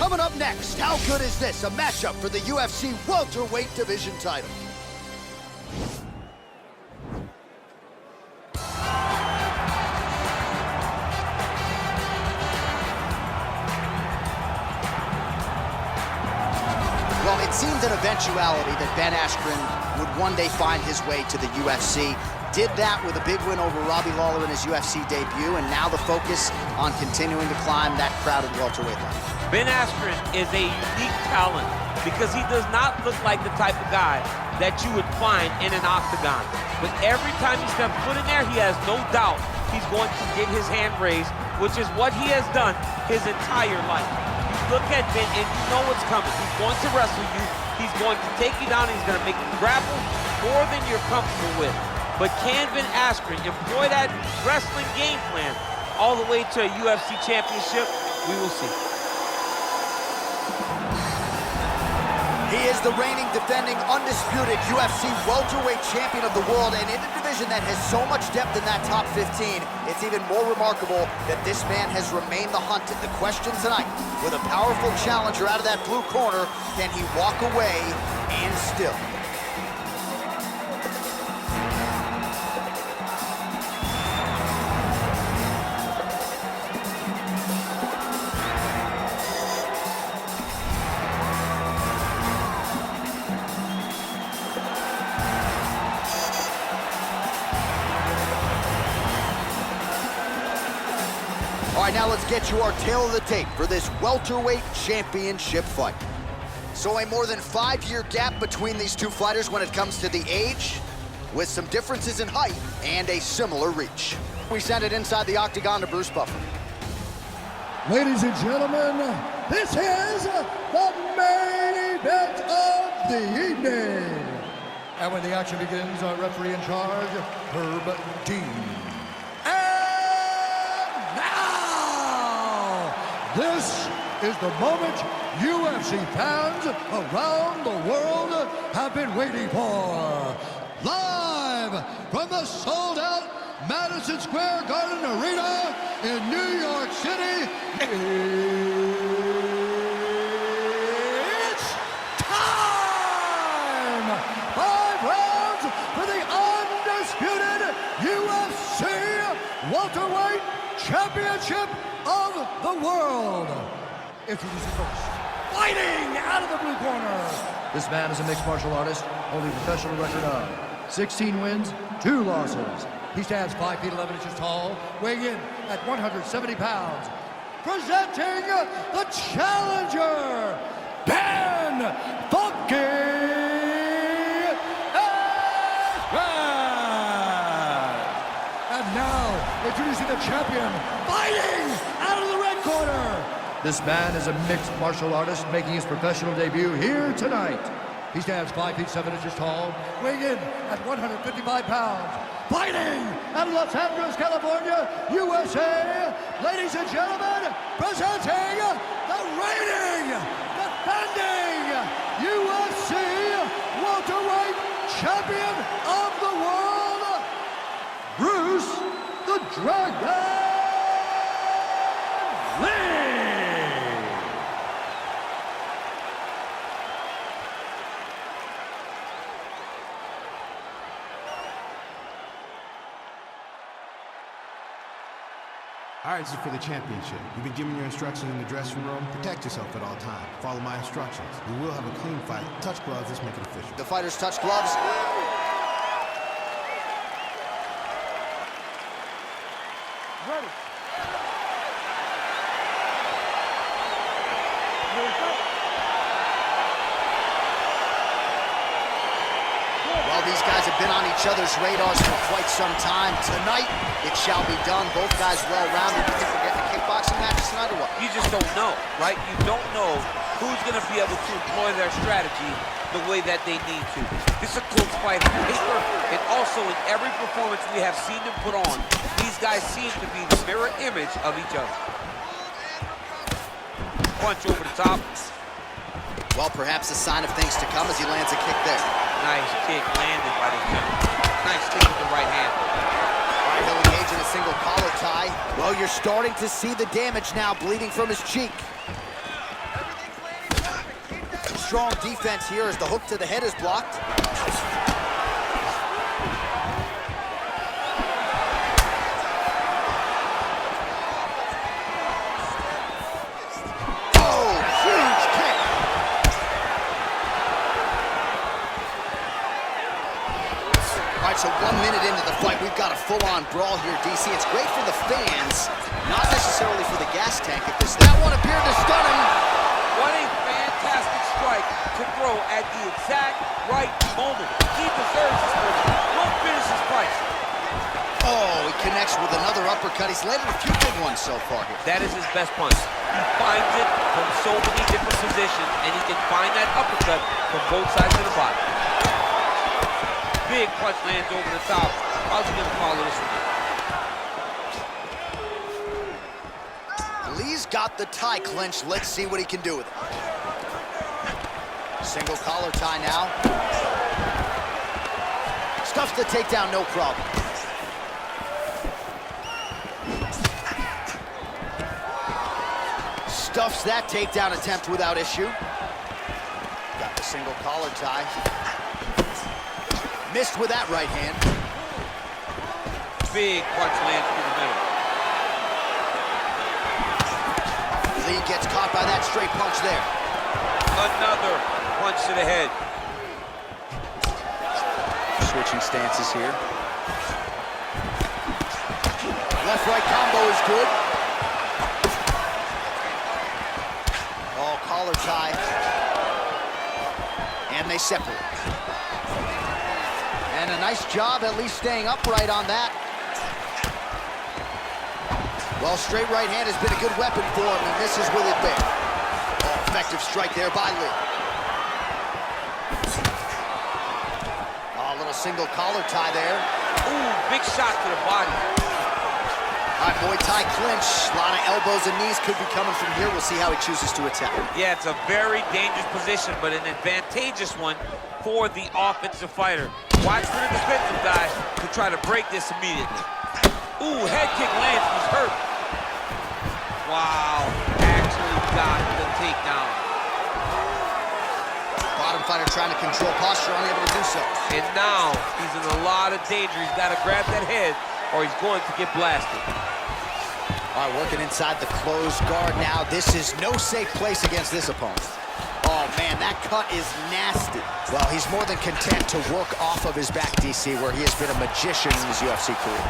Coming up next, how good is this? A matchup for the UFC welterweight division title. Well, it seemed an eventuality that Ben Askren would one day find his way to the UFC. Did that with a big win over Robbie Lawler in his UFC debut, and now the focus on continuing to climb that crowded welterweight line. Ben Askren is a unique talent because he does not look like the type of guy that you would find in an octagon. But every time he steps foot in there, he has no doubt he's going to get his hand raised, which is what he has done his entire life. You look at Ben and you know what's coming. He's going to wrestle you. He's going to take you down. And he's going to make you grapple more than you're comfortable with. But can Ben Askren employ that wrestling game plan all the way to a UFC championship? We will see. He is the reigning, defending, undisputed UFC welterweight champion of the world, and in a division that has so much depth in that top 15, it's even more remarkable that this man has remained the hunted. The question tonight, with a powerful challenger out of that blue corner, can he walk away and still? All right, now let's get you our tail of the tape for this welterweight championship fight. So a more than 5-year gap between these two fighters when it comes to the age, with some differences in height and a similar reach. We send it inside the octagon to Bruce Buffer. Ladies and gentlemen, this is the main event of the evening. And when the action begins, our referee in charge, Herb Dean. This is the moment UFC fans around the world have been waiting for. Live from the sold-out Madison Square Garden Arena in New York City, it's time! 5 rounds for the undisputed UFC welterweight championship of the world. Introducing first, fighting out of the blue corner. This man is a mixed martial artist, holding a professional record of 16 wins, 2 losses. He stands 5 feet 11 inches tall, weighing in at 170 pounds. Presenting the challenger, Ben Funky Askren. And now, introducing the champion, fighting out of the red corner. This man is a mixed martial artist making his professional debut here tonight. He stands 5 feet 7 inches tall, weighing in at 155 pounds. Fighting out of Los Angeles, California, USA. Ladies and gentlemen, presenting the reigning, defending UFC welterweight champion of the world, Bruce the Dragon Lee. All right, this is for the championship. You've been given your instructions in the dressing room. Protect yourself at all times. Follow my instructions. We will have a clean fight. Touch gloves, let's make it official. The fighters touch gloves. Ready. Well, these guys have been on each other's radars for quite some time. Tonight, it shall be done. Both guys well-rounded. You think we're getting a kickboxing match tonight or what? You just don't know, right? You don't know who's going to be able to employ their strategy the way that they need to. This is a close fight on paper, and also in every performance we have seen them put on, these guys seem to be the mirror image of each other. Punch over the top. Well, perhaps a sign of things to come as he lands a kick there. Nice kick landed by the gentleman. Nice kick with the right hand. All right, he'll engage in a single collar tie. Well, you're starting to see the damage now, bleeding from his cheek. strong defense here as the hook to the head is blocked. So 1 minute into the fight, we've got a full-on brawl here, DC. It's great for the fans, not necessarily for the gas tank at this. That one appeared to stun him. What a fantastic strike to throw at the exact right moment. He deserves this moment. We'll finish his fight. Oh, he connects with another uppercut. He's landed a few big ones so far here. That is his best punch. He finds it from so many different positions, and he can find that uppercut from both sides of the body. Big punch lands over the top. How's he gonna follow this one? Lee's got the tie clenched. Let's see what he can do with it. Single collar tie now. Stuffs the takedown, no problem. Stuffs that takedown attempt without issue. Got the single collar tie. Missed with that right hand. Big punch lands through the middle. Lee gets caught by that straight punch there. Another punch to the head. Switching stances here. Left-right combo is good. Oh, collar tie. And they separate. And a nice job at least staying upright on that. Well, straight right hand has been a good weapon for him, and this is with it big. Oh, effective strike there by Lee. Oh, a little single collar tie there. Ooh, big shot to the body. All right, Muay Thai clinch. A lot of elbows and knees could be coming from here. We'll see how he chooses to attack. Yeah, it's a very dangerous position, but an advantageous one for the offensive fighter. Watch for the defensive guy to try to break this immediately. Ooh, head kick lands, he's hurt. Wow, actually got the takedown. Bottom fighter trying to control posture, unable to do so. And now he's in a lot of danger. He's got to grab that head or he's going to get blasted. All right, working inside the closed guard now. This is no safe place against this opponent. Oh, man, that cut is nasty. Well, he's more than content to work off of his back, DC, where he has been a magician in his UFC career.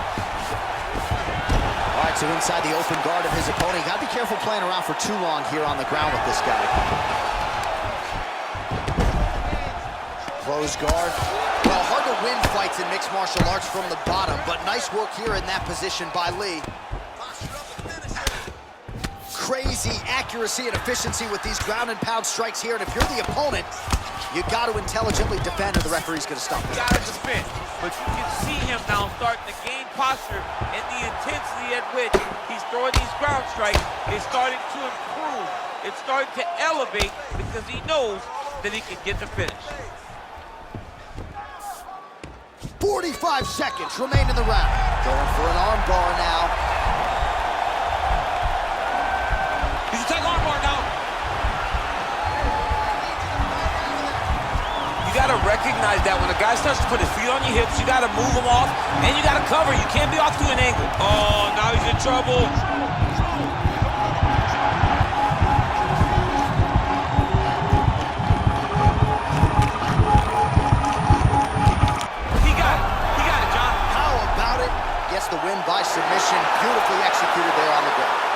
All right, so inside the open guard of his opponent. You got to be careful playing around for too long here on the ground with this guy. Closed guard. Well, hard to win fights in mixed martial arts from the bottom, but nice work here in that position by Lee. Crazy accuracy and efficiency with these ground and pound strikes here, and if you're the opponent, you got to intelligently defend, or the referee's going to stop it. Got to defend, but you can see him now starting to gain posture, and the intensity at which he's throwing these ground strikes is starting to improve. It's starting to elevate because he knows that he can get the finish. 45 seconds remain in the round. Going for an arm bar now. He's a tag armbar now. You gotta recognize that when a guy starts to put his feet on your hips, you gotta move him off, and you gotta cover. You can't be off to an angle. Oh, now he's in trouble. He got it, John. How about it? Gets the win by submission. Beautifully executed there on the ground.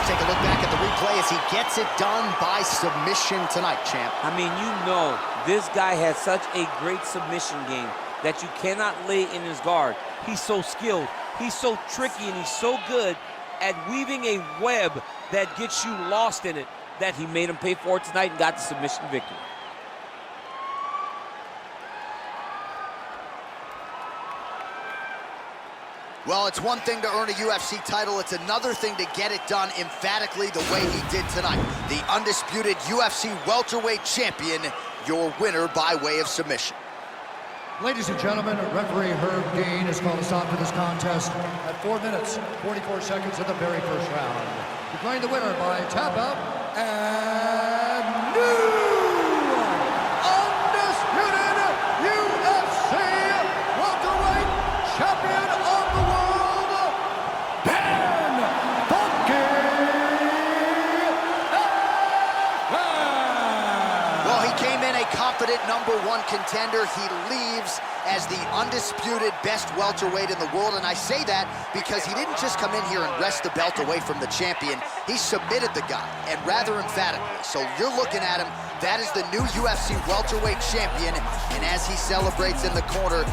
Take a look back at the replay as he gets it done by submission tonight, champ. I mean, you know, this guy has such a great submission game that you cannot lay in his guard. He's so skilled, he's so tricky, and he's so good at weaving a web that gets you lost in it that he made him pay for it tonight and got the submission victory. Well, it's one thing to earn a UFC title. It's another thing to get it done emphatically the way he did tonight. The undisputed UFC welterweight champion, your winner by way of submission. Ladies and gentlemen, referee Herb Dean has called a stop to this contest at 4 minutes, 44 seconds of the very first round. Declaring the winner by tap out and new undisputed UFC welterweight champion of the world, Ben Funky Askren. Well, he came in a confident #1 contender. He leaves as the undisputed best welterweight in the world, and I say that because he didn't just come in here and wrest the belt away from the champion. He submitted the guy, and rather emphatically. So you're looking at him, that is the new UFC welterweight champion, and as he celebrates in the corner,